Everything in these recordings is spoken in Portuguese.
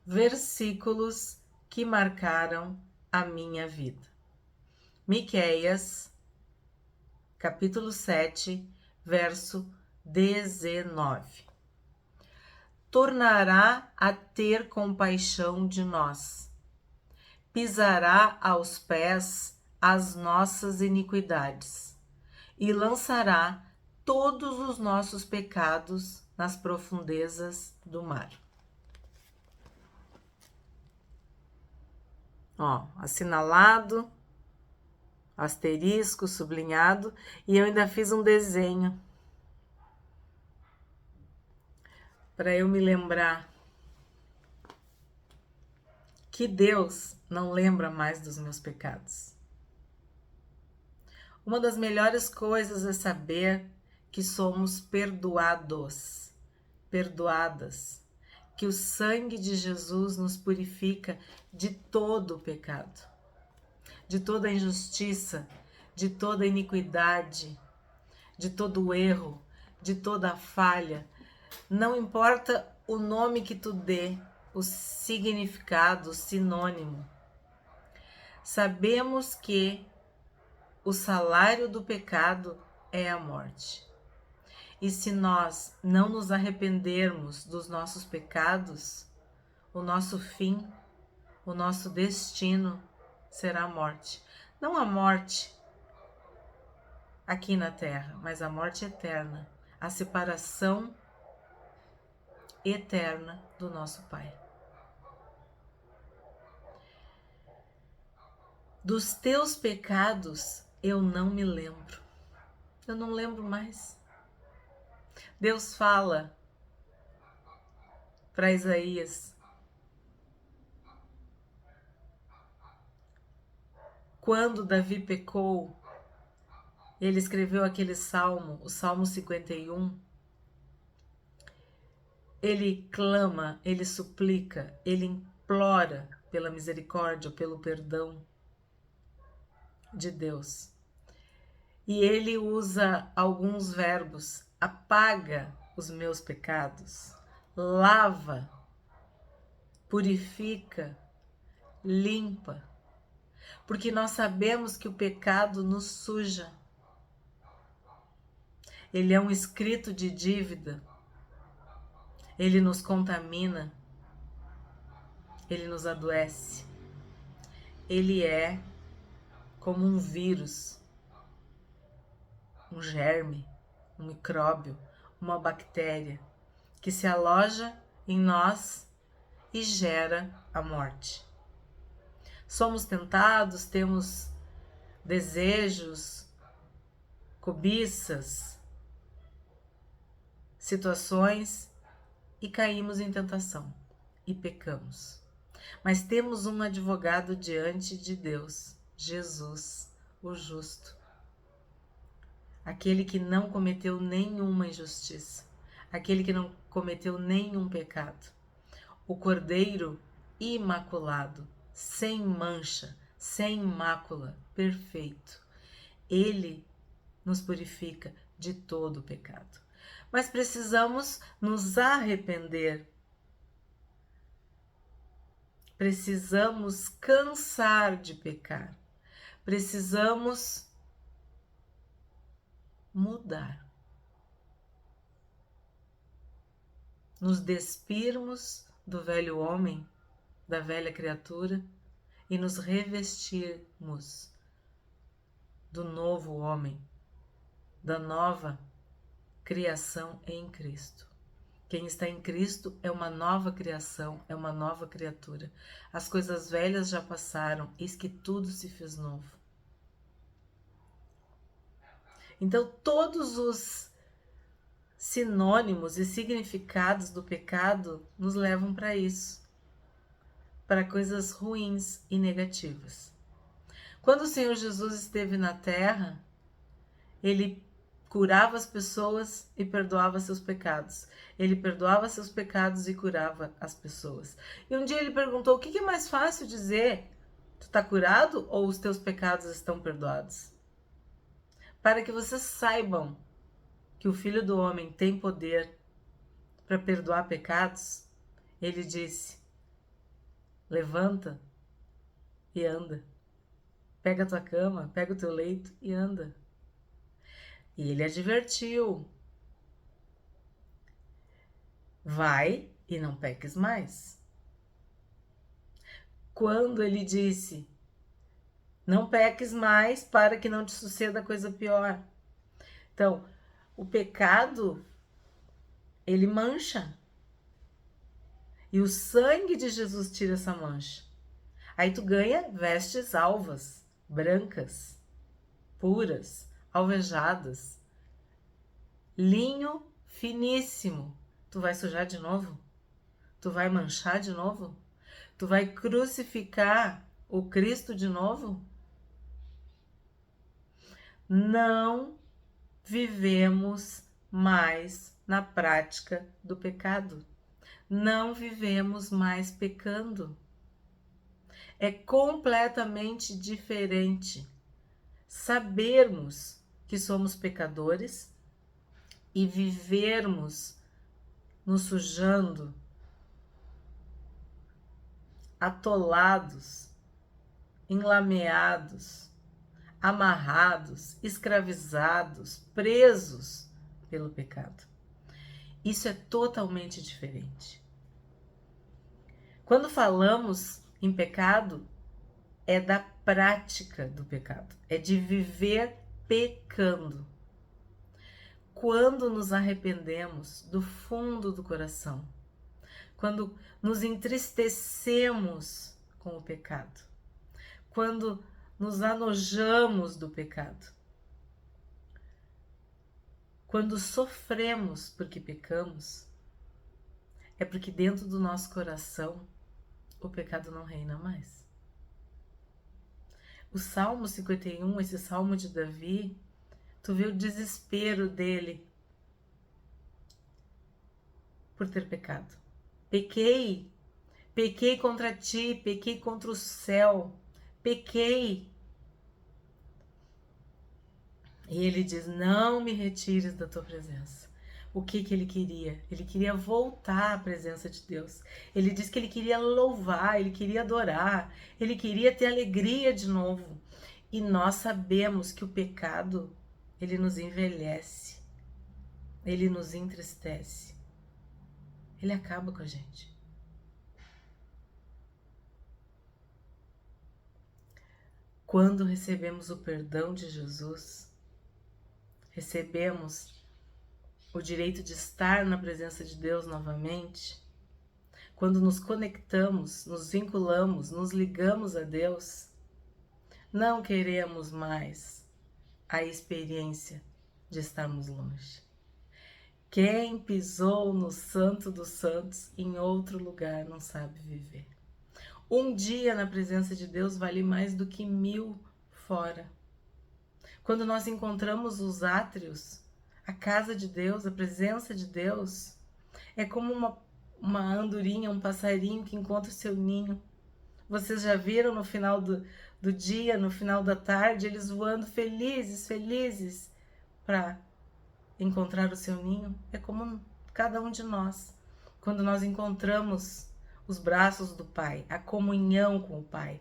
versículos que marcaram a minha vida. Miqueias, capítulo 7, verso 19. Tornará a ter compaixão de nós, pisará aos pés as nossas iniquidades e lançará todos os nossos pecados nas profundezas do mar. Ó, assinalado, asterisco, sublinhado, e eu ainda fiz um desenho para eu me lembrar que Deus não lembra mais dos meus pecados. Uma das melhores coisas é saber que somos perdoados, perdoadas, que o sangue de Jesus nos purifica de todo o pecado, de toda a injustiça, de toda a iniquidade, de todo o erro, de toda a falha. Não importa o nome que tu dê, o significado, o sinônimo. Sabemos que o salário do pecado é a morte. E se nós não nos arrependermos dos nossos pecados, o nosso fim, o nosso destino será a morte. Não a morte aqui na terra, mas a morte eterna, a separação eterna do nosso Pai. Dos teus pecados eu não me lembro. Eu não lembro mais. Deus fala para Isaías: quando Davi pecou, ele escreveu aquele salmo, o Salmo 51. Ele clama, ele suplica, ele implora pela misericórdia, pelo perdão de Deus. E ele usa alguns verbos: apaga os meus pecados, lava, purifica, limpa. Porque nós sabemos que o pecado nos suja. Ele é um escrito de dívida. Ele nos contamina. Ele nos adoece. Ele é como um vírus, um germe, um micróbio, uma bactéria que se aloja em nós e gera a morte. Somos tentados, temos desejos, cobiças, situações e caímos em tentação e pecamos. Mas temos um advogado diante de Deus, Jesus, o justo. Aquele que não cometeu nenhuma injustiça, aquele que não cometeu nenhum pecado. O Cordeiro imaculado, sem mancha, sem mácula, perfeito. Ele nos purifica de todo o pecado. Mas precisamos nos arrepender. Precisamos cansar de pecar. Precisamos mudar. Nos despirmos do velho homem, da velha criatura e nos revestirmos do novo homem, da nova criação em Cristo. Quem está em Cristo é uma nova criação, é uma nova criatura. As coisas velhas já passaram, eis que tudo se fez novo. Então, todos os sinônimos e significados do pecado nos levam para isso, para coisas ruins e negativas. Quando o Senhor Jesus esteve na terra, ele curava as pessoas e perdoava seus pecados. Ele perdoava seus pecados e curava as pessoas. E um dia ele perguntou: o que é mais fácil dizer? Tu está curado ou os teus pecados estão perdoados? Para que vocês saibam que o Filho do Homem tem poder para perdoar pecados, ele disse: levanta e anda. Pega a tua cama, pega o teu leito e anda. E ele advertiu: vai e não peques mais. Quando ele disse: não peques mais para que não te suceda coisa pior. Então, o pecado, ele mancha. E o sangue de Jesus tira essa mancha. Aí tu ganha vestes alvas, brancas, puras, alvejadas, linho finíssimo. Tu vai sujar de novo? Tu vai manchar de novo? Tu vai crucificar o Cristo de novo? Não vivemos mais na prática do pecado. Não vivemos mais pecando. É completamente diferente sabermos que somos pecadores e vivermos nos sujando, atolados, enlameados, amarrados, escravizados, presos pelo pecado. Isso é totalmente diferente. Quando falamos em pecado, é da prática do pecado, é de viver pecando. Quando nos arrependemos do fundo do coração, quando nos entristecemos com o pecado, quando nos anojamos do pecado, quando sofremos porque pecamos, é porque dentro do nosso coração o pecado não reina mais. O Salmo 51, esse Salmo de Davi, tu vê o desespero dele por ter pecado. Pequei contra ti, pequei contra o céu, pequei. E ele diz: não me retires da tua presença. O que ele queria? Ele queria voltar à presença de Deus. Ele disse que ele queria louvar, ele queria adorar, ele queria ter alegria de novo. E nós sabemos que o pecado, ele nos envelhece, ele nos entristece, ele acaba com a gente. Quando recebemos o perdão de Jesus, recebemos o direito de estar na presença de Deus novamente, quando nos conectamos, nos vinculamos, nos ligamos a Deus, não queremos mais a experiência de estarmos longe. Quem pisou no Santo dos Santos em outro lugar não sabe viver. Um dia na presença de Deus vale mais do que 1000 fora. Quando nós encontramos os átrios, a casa de Deus, a presença de Deus, é como uma andorinha, um passarinho que encontra o seu ninho. Vocês já viram no final do dia, no final da tarde, eles voando felizes, felizes para encontrar o seu ninho? É como cada um de nós, quando nós encontramos os braços do Pai, a comunhão com o Pai,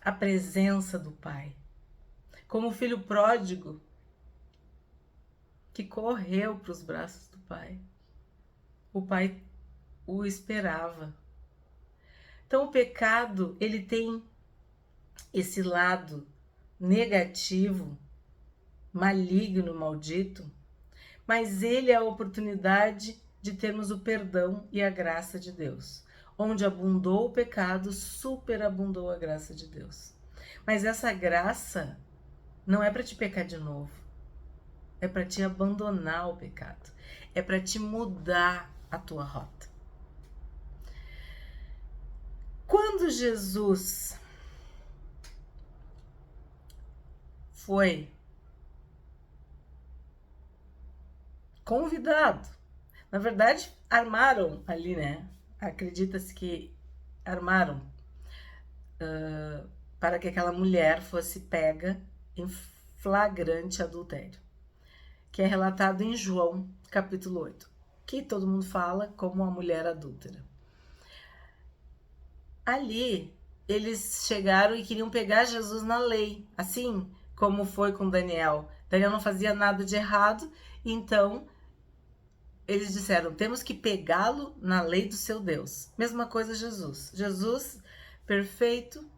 a presença do Pai. Como o filho pródigo que correu para os braços do Pai. O Pai o esperava. Então o pecado, ele tem esse lado negativo, maligno, maldito, mas ele é a oportunidade de termos o perdão e a graça de Deus. Onde abundou o pecado, superabundou a graça de Deus. Mas essa graça não é para te pecar de novo. É para te abandonar o pecado. É para te mudar a tua rota. Quando Jesus foi convidado, na verdade, armaram ali, né? Acredita-se que armaram para que aquela mulher fosse pega em flagrante adultério, que é relatado em João, capítulo 8, que todo mundo fala como uma mulher adúltera. ali eles chegaram e queriam pegar Jesus na lei, assim como foi com Daniel. Daniel não fazia nada de errado, então eles disseram, temos que pegá-lo na lei do seu Deus. Mesma coisa Jesus. Jesus, perfeito,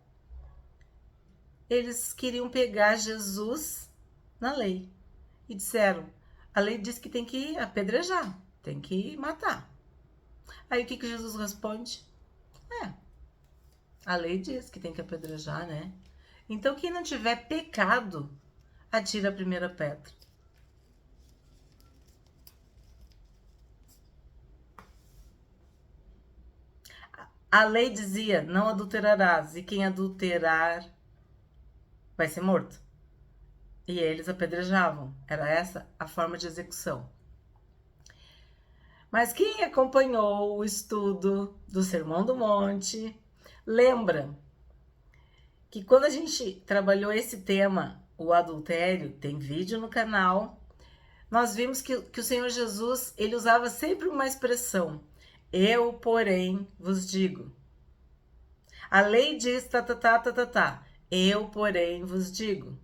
eles queriam pegar Jesus na lei. E disseram, a lei diz que tem que apedrejar, tem que matar. Aí o que Jesus responde? A lei diz que tem que apedrejar, né? Então quem não tiver pecado, atira a primeira pedra. A lei dizia, não adulterarás, e quem adulterar vai ser morto. E eles apedrejavam. Era essa a forma de execução. Mas quem acompanhou o estudo do Sermão do Monte, lembra que quando a gente trabalhou esse tema, o adultério, tem vídeo no canal, nós vimos que o Senhor Jesus, ele usava sempre uma expressão, eu, porém, vos digo. A lei diz, eu, porém, vos digo.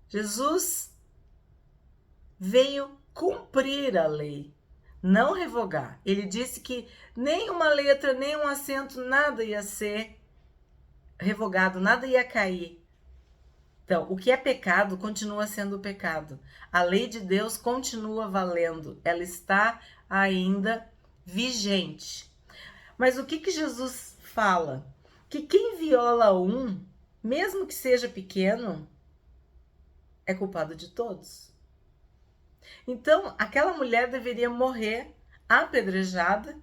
Jesus veio cumprir a lei, não revogar. Ele disse que nem uma letra, nem um acento, nada ia ser revogado, nada ia cair. Então, o que é pecado continua sendo pecado. A lei de Deus continua valendo, ela está ainda vigente. Mas o que Jesus fala? Que quem viola um, mesmo que seja pequeno, é culpado de todos. Então, aquela mulher deveria morrer apedrejada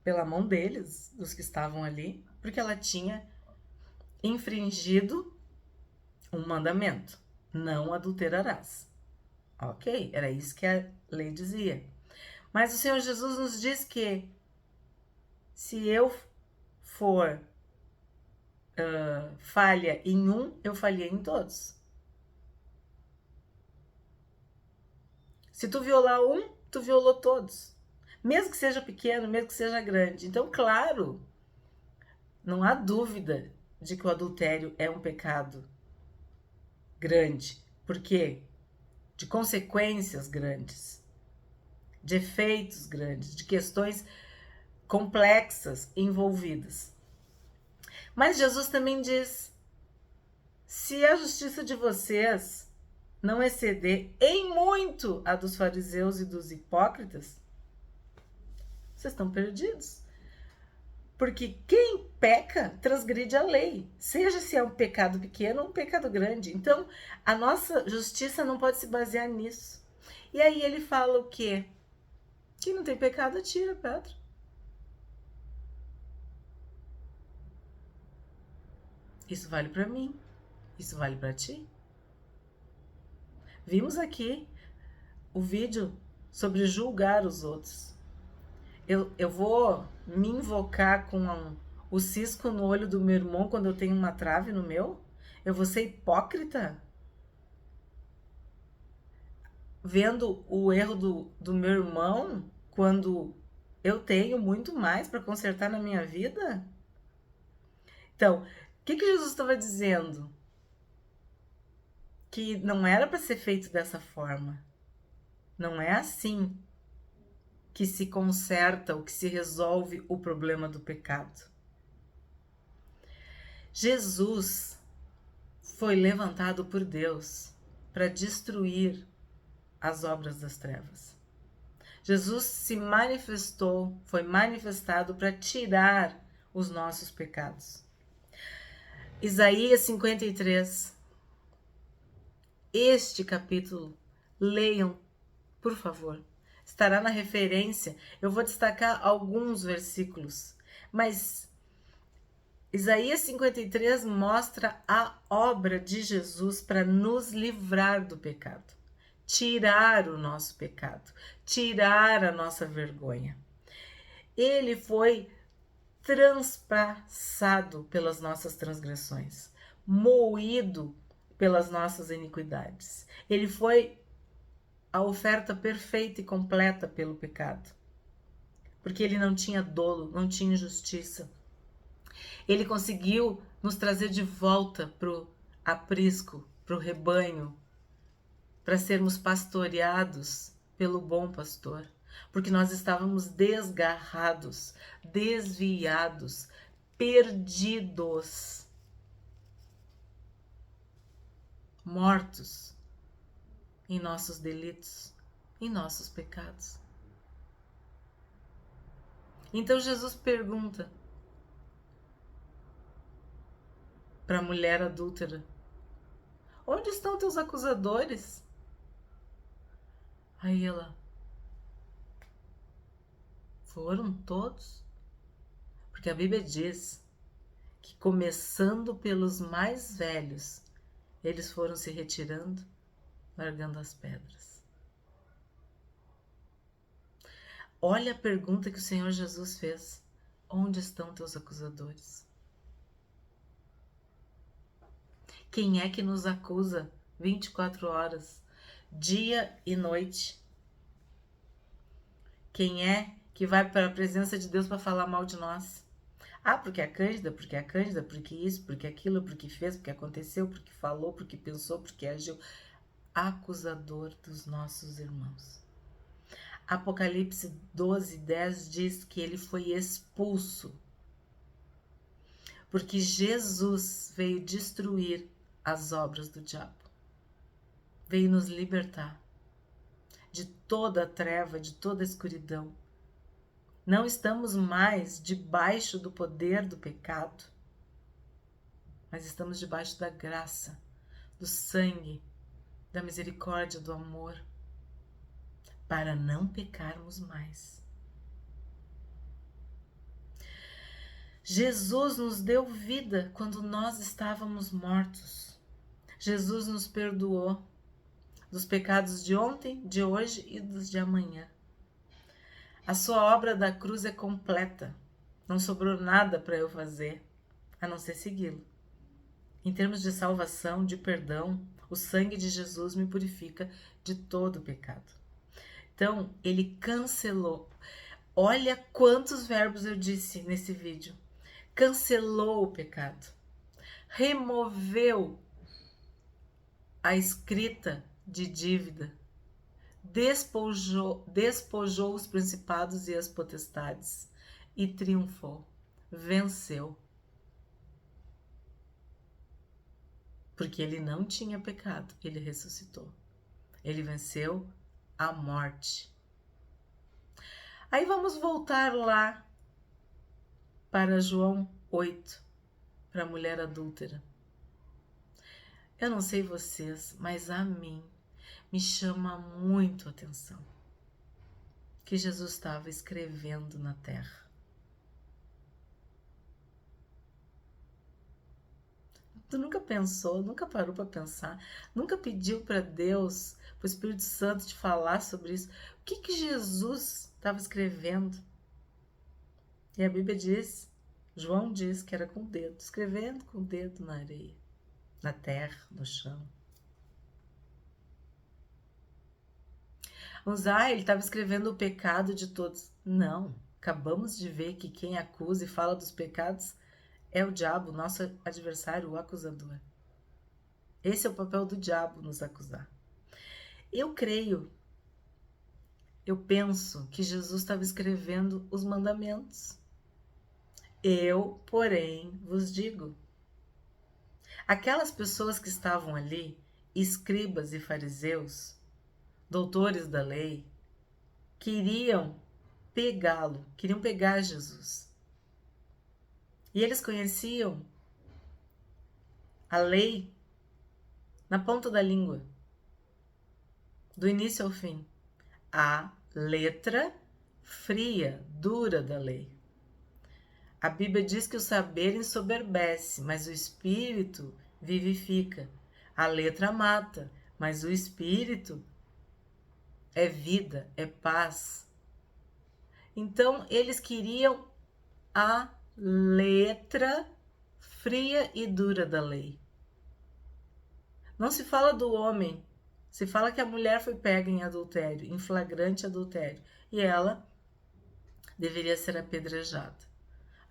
pela mão deles, dos que estavam ali, porque ela tinha infringido um mandamento: não adulterarás. Ok, era isso que a lei dizia. Mas o Senhor Jesus nos diz que se eu for falha em um, eu falhei em todos. Se tu violar um, tu violou todos. Mesmo que seja pequeno, mesmo que seja grande. Então, claro, não há dúvida de que o adultério é um pecado grande. Por quê? De consequências grandes, de efeitos grandes, de questões complexas envolvidas. Mas Jesus também diz: se a justiça de vocês não exceder em muito a dos fariseus e dos hipócritas, vocês estão perdidos. Porque quem peca transgride a lei, seja se é um pecado pequeno ou um pecado grande. Então, a nossa justiça não pode se basear nisso. E aí ele fala o quê? Quem não tem pecado, atira a pedra. Isso vale para mim, isso vale para ti. Vimos aqui o vídeo sobre julgar os outros. Eu vou me invocar com o cisco no olho do meu irmão quando eu tenho uma trave no meu? Eu vou ser hipócrita? Vendo o erro do meu irmão quando eu tenho muito mais para consertar na minha vida? Então, o que Jesus estava dizendo? Que não era para ser feito dessa forma. Não é assim que se conserta ou que se resolve o problema do pecado. Jesus foi levantado por Deus para destruir as obras das trevas. Jesus se manifestou, foi manifestado para tirar os nossos pecados. Isaías 53. Este capítulo, leiam, por favor. Estará na referência. Eu vou destacar alguns versículos, mas Isaías 53 mostra a obra de Jesus para nos livrar do pecado, tirar o nosso pecado, tirar a nossa vergonha. Ele foi transpassado pelas nossas transgressões, moído pelas nossas iniquidades. Ele foi a oferta perfeita e completa pelo pecado. porque ele não tinha dolo, não tinha injustiça. Ele conseguiu nos trazer de volta para o aprisco, para o rebanho, para sermos pastoreados pelo bom pastor, porque nós estávamos desgarrados, desviados, perdidos, mortos em nossos delitos, em nossos pecados. Então Jesus pergunta para a mulher adúltera: onde estão teus acusadores? Aí ela: foram todos? Porque a Bíblia diz que, começando pelos mais velhos, eles foram se retirando, largando as pedras. Olha a pergunta que o Senhor Jesus fez: onde estão teus acusadores? Quem é que nos acusa 24 horas, dia e noite? Quem é que vai para a presença de Deus para falar mal de nós? Ah, porque a Cândida, porque a Cândida, porque isso, porque aquilo, porque fez, porque aconteceu, porque falou, porque pensou, porque agiu. Acusador dos nossos irmãos. Apocalipse 12:10 diz que ele foi expulso, porque Jesus veio destruir as obras do diabo. Veio nos libertar de toda a treva, de toda a escuridão. Não estamos mais debaixo do poder do pecado, mas estamos debaixo da graça, do sangue, da misericórdia, do amor, para não pecarmos mais. Jesus nos deu vida quando nós estávamos mortos. Jesus nos perdoou dos pecados de ontem, de hoje e dos de amanhã. A sua obra da cruz é completa. Não sobrou nada para eu fazer, a não ser segui-lo. Em termos de salvação, de perdão, o sangue de Jesus me purifica de todo o pecado. Então, ele cancelou. Olha quantos verbos eu disse nesse vídeo. Cancelou o pecado. Removeu a escrita de dívida. Despojou os principados e as potestades e triunfou. Venceu. Porque ele não tinha pecado, ele ressuscitou. Ele venceu a morte. Aí vamos voltar lá para João 8, para a mulher adúltera. Eu não sei vocês, mas a mim me chama muito a atenção que Jesus estava escrevendo na terra. Tu nunca pensou, nunca parou para pensar, nunca pediu para Deus, para o Espírito Santo te falar sobre isso? O que Jesus estava escrevendo? E a Bíblia diz, João diz que era com o dedo, escrevendo com o dedo na areia, na terra, no chão. Ele estava escrevendo o pecado de todos. Não, acabamos de ver que quem acusa e fala dos pecados é o diabo, nosso adversário, o acusador. Esse é o papel do diabo, nos acusar. Eu penso que Jesus estava escrevendo os mandamentos. Eu, porém, vos digo. Aquelas pessoas que estavam ali, escribas e fariseus, doutores da lei, queriam pegá-lo, queriam pegar Jesus. E eles conheciam a lei na ponta da língua, do início ao fim. A letra fria, dura da lei. A Bíblia diz que o saber ensoberbece, mas o espírito vivifica. A letra mata, mas o espírito é vida, é paz. Então, eles queriam a letra fria e dura da lei. Não se fala do homem, se fala que a mulher foi pega em adultério, em flagrante adultério, e ela deveria ser apedrejado.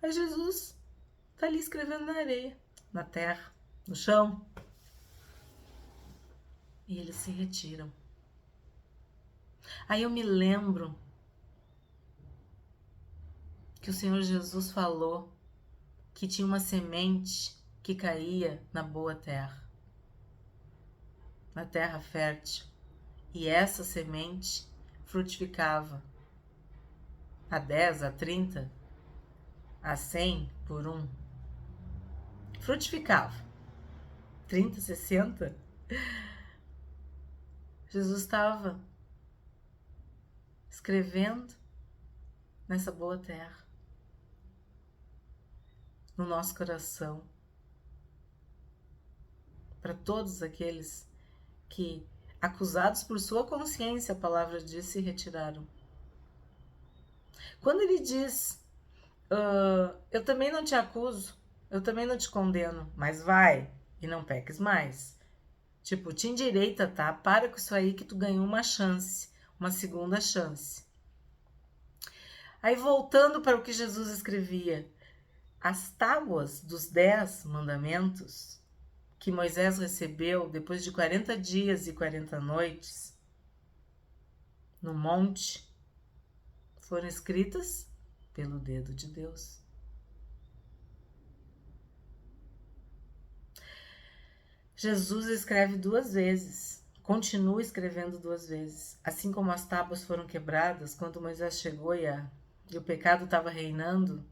Aí Jesus está ali escrevendo na areia, na terra, no chão. E eles se retiram. Aí eu me lembro que o Senhor Jesus falou que tinha uma semente que caía na boa terra, na terra fértil. E essa semente frutificava a 10, a 30, a 100 por um. Frutificava. 30, 60. Jesus estava escrevendo nessa boa terra, no nosso coração, para todos aqueles que, acusados por sua consciência, a palavra diz, se retiraram. Quando ele diz, eu também não te acuso, eu também não te condeno, mas vai e não peques mais. Tipo, te endireita, tá? Para com isso aí que tu ganhou uma chance, uma segunda chance. Aí voltando para o que Jesus escrevia, as tábuas dos 10 mandamentos que Moisés recebeu depois de 40 dias e 40 noites no monte, foram escritas pelo dedo de Deus. Jesus escreve 2 vezes, continua escrevendo 2 vezes. Assim como as tábuas foram quebradas, quando Moisés chegou e o pecado estava reinando,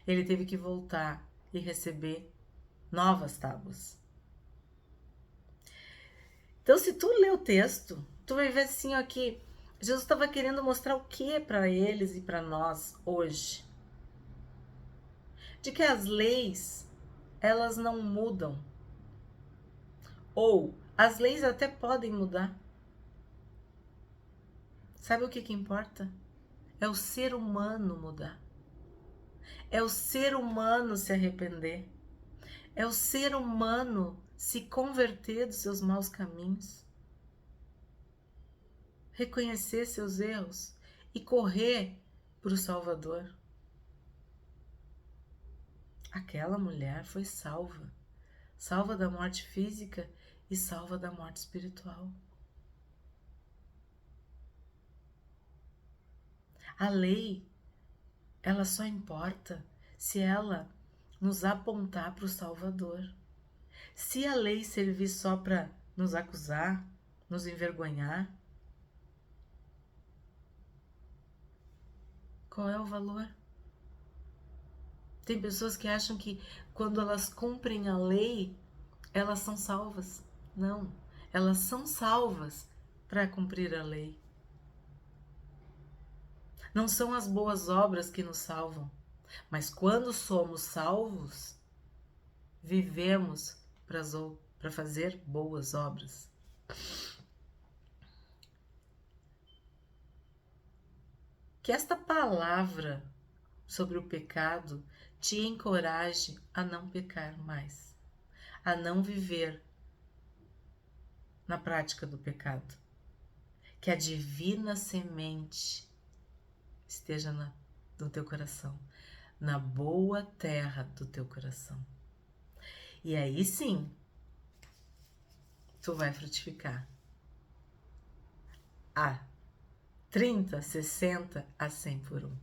ele teve que voltar e receber novas tábuas. Então, se tu ler o texto, tu vai ver assim, ó, que Jesus estava querendo mostrar o que para eles e para nós hoje? De que as leis, elas não mudam. Ou as leis até podem mudar. Sabe o que importa? É o ser humano mudar. É o ser humano se arrepender. É o ser humano se converter dos seus maus caminhos. Reconhecer seus erros e correr para o Salvador. Aquela mulher foi salva. Salva da morte física e salva da morte espiritual. A lei, ela só importa se ela nos apontar para o Salvador. Se a lei servir só para nos acusar, nos envergonhar, qual é o valor? Tem pessoas que acham que quando elas cumprem a lei, elas são salvas. Não, elas são salvas para cumprir a lei. Não são as boas obras que nos salvam, mas quando somos salvos, vivemos para fazer boas obras. Que esta palavra sobre o pecado te encoraje a não pecar mais, a não viver na prática do pecado. Que a divina semente esteja no teu coração, na boa terra do teu coração. E aí sim, tu vai frutificar a 30, 60, a 100 por um.